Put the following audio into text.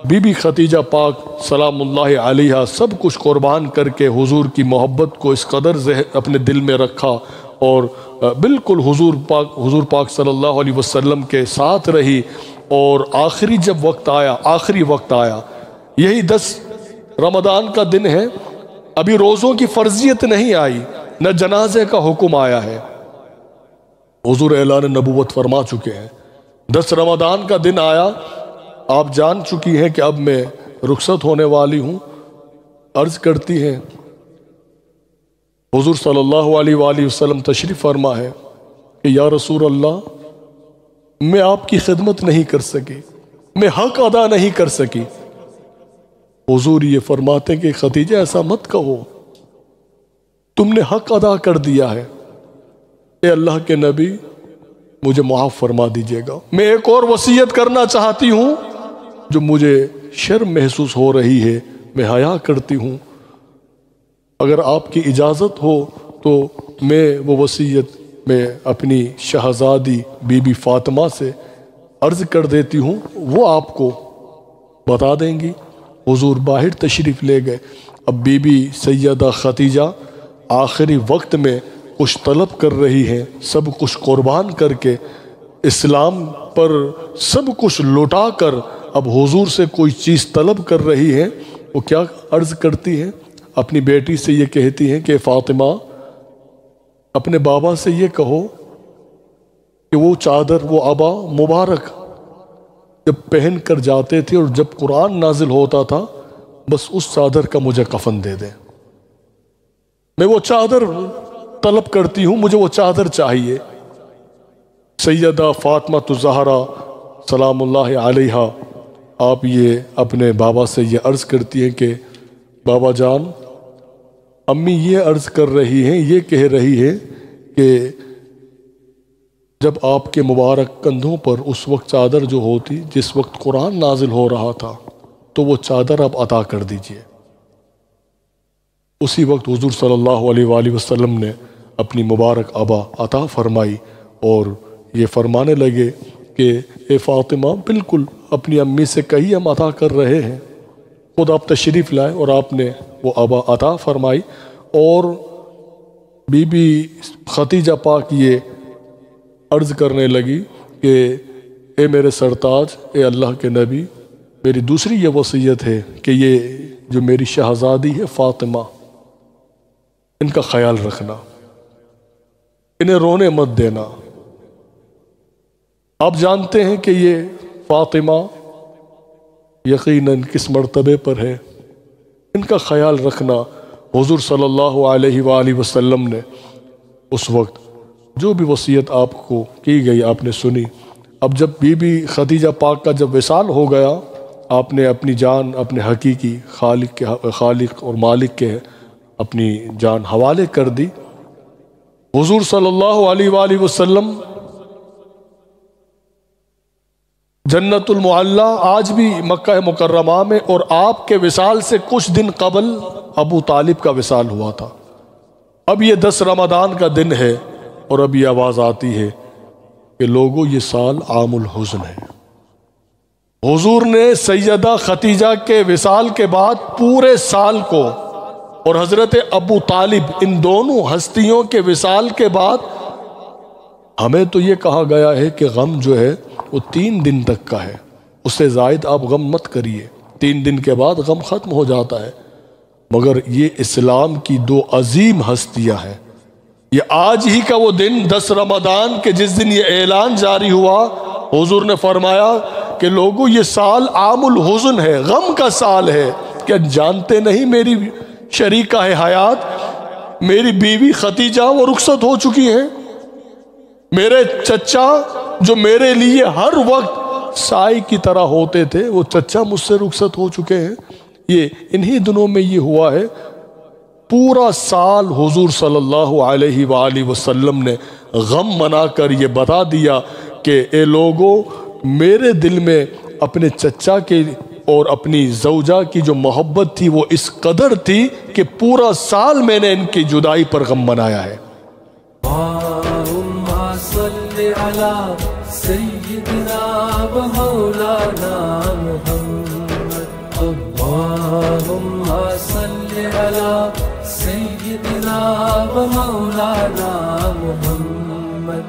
Be be Khadija پاک سلام اللہ علیہا سب کچھ قربان کر کے حضور کی محبت کو اس قدر اپنے دل میں رکھا اور بالکل حضور پاک صلی اللہ علیہ وسلم کے ساتھ رہی، اور آخری جب وقت آیا، یہی 10 رمضان کا دن ہے، ابھی روزوں کی فرضیت نہیں آئی، نہ جنازے کا حکم آیا ہے، حضور اعلان نبوت فرما چکے ہیں، 10 رمضان کا دن آیا، آپ جان چکی ہیں کہ اب میں رخصت ہونے والی ہوں، عرض کرتی ہیں حضور صلی اللہ علیہ وآلہ وسلم تشریف فرما ہے کہ یا رسول اللہ میں آپ کی خدمت نہیں کر سکی، میں حق ادا نہیں کر سکی۔ حضور یہ فرماتے کہ خدیجہ ایسا مت کہو، تم نے حق ادا کر دیا ہے، اے اللہ کے نبی مجھے معاف فرما دیجئے گا، میں ایک اور وصیت کرنا چاہتی ہوں جو مجھے شرم محسوس ہو رہی ہے، میں حیا کرتی ہوں، اگر آپ کی اجازت ہو تو میں وہ وصیت میں اپنی شہزادی بی بی فاطمہ سے عرض کر دیتی ہوں، وہ آپ کو بتا دیں گی۔ حضور باہر تشریف لے گئے۔ اب بی بی سیدہ خدیجہ آخری وقت میں کچھ طلب کر رہی ہیں، سب کچھ قربان کر کے، اسلام پر سب کچھ لوٹا کر اب حضور سے کوئی چیز طلب کر رہی ہیں۔ وہ کیا عرض کرتی ہیں؟ اپنی بیٹی سے یہ کہتی ہیں کہ فاطمہ اپنے بابا سے یہ کہو کہ وہ چادر، وہ عبا مبارک جب پہن کر جاتے تھے اور جب قرآن نازل ہوتا تھا، بس اس چادر کا مجھے کفن دے دیں، میں وہ چادر طلب کرتی ہوں، مجھے وہ چادر چاہیے۔ سیدہ فاطمہ الزہرا سلام اللہ علیہا آپ یہ اپنے بابا سے یہ عرض کرتی ہیں کہ بابا جان، امی یہ عرض کر رہی ہیں، یہ کہہ رہی ہے کہ جب آپ کے مبارک کندھوں پر اس وقت چادر جو ہوتی جس وقت قرآن نازل ہو رہا تھا، تو وہ چادر آپ عطا کر دیجئے۔ اسی وقت حضور صلی اللہ علیہ وآلہ وسلم نے اپنی مبارک عبا عطا فرمائی اور یہ فرمانے لگے کہ اے فاطمہ بالکل اپنی امی سے کہی ہم عطا کر رہے ہیں، خود آپ تشریف لائے، اور آپ نے وہ عبا عطا فرمائی۔ اور بی بی خدیجہ پاک یہ عرض کرنے لگی کہ اے میرے سرتاج، اے اللہ کے نبی، میری دوسری یہ وصیت ہے کہ یہ جو میری شہزادی ہے فاطمہ، ان کا خیال رکھنا، انہیں رونے مت دینا۔ آپ جانتے ہیں کہ یہ فاطمہ یقیناً کس مرتبے پر ہے، ان کا خیال رکھنا۔ حضور صلی اللہ علیہ وآلہ وسلم نے اس وقت جو بھی وصیت آپ کو کی گئی آپ نے سنی۔ اب جب بی بی خدیجہ پاک کا جب وصال ہو گیا، آپ نے اپنی جان اپنے حقیقی خالق اور مالک کے اپنی جان حوالے کر دی۔ حضور صلی اللہ علیہ وآلہ وسلم جنت المعلی آج بھی مکہ مکرمہ میں، اور آپ کے وصال سے کچھ دن قبل ابو طالب کا وصال ہوا تھا۔ اب یہ 10 رمضان کا دن ہے اور اب یہ آواز آتی ہے کہ لوگوں یہ سال عام الحزن ہے۔ حضور نے سیدہ خدیجہ کے وصال کے بعد پورے سال کو، اور حضرت ابو طالب، ان دونوں ہستیوں کے وصال کے بعد ہمیں تو یہ کہا گیا ہے کہ غم جو ہے وہ 3 دن تک کا ہے، اس سے زائد آپ غم مت کریے، 3 دن کے بعد غم ختم ہو جاتا ہے۔ مگر یہ اسلام کی 2 عظیم ہستیاں ہیں۔ یہ آج ہی کا وہ دن 10 رمضان کے جس دن یہ اعلان جاری ہوا، حضور نے فرمایا کہ لوگوں یہ سال عام الحزن ہے، غم کا سال ہے۔ کیا جانتے نہیں میری شریکہ حیات، میری بیوی خدیجہ وہ رخصت ہو چکی ہیں، میرے چچا جو میرے لیے ہر وقت سائے کی طرح ہوتے تھے، وہ چچا مجھ سے رخصت ہو چکے ہیں۔ یہ انہی دنوں میں یہ ہوا ہے۔ پورا سال حضور صلی اللہ علیہ وآلہ وسلم نے غم منا کر یہ بتا دیا کہ اے لوگوں، میرے دل میں اپنے چچا کے اور اپنی زوجہ کی جو محبت تھی وہ اس قدر تھی کہ پورا سال میں نے ان کی جدائی پر غم منایا ہے۔ اللہم صلی علی سیدنا و مولانا محمد۔ اللهم صل على سيدنا ومولانا محمد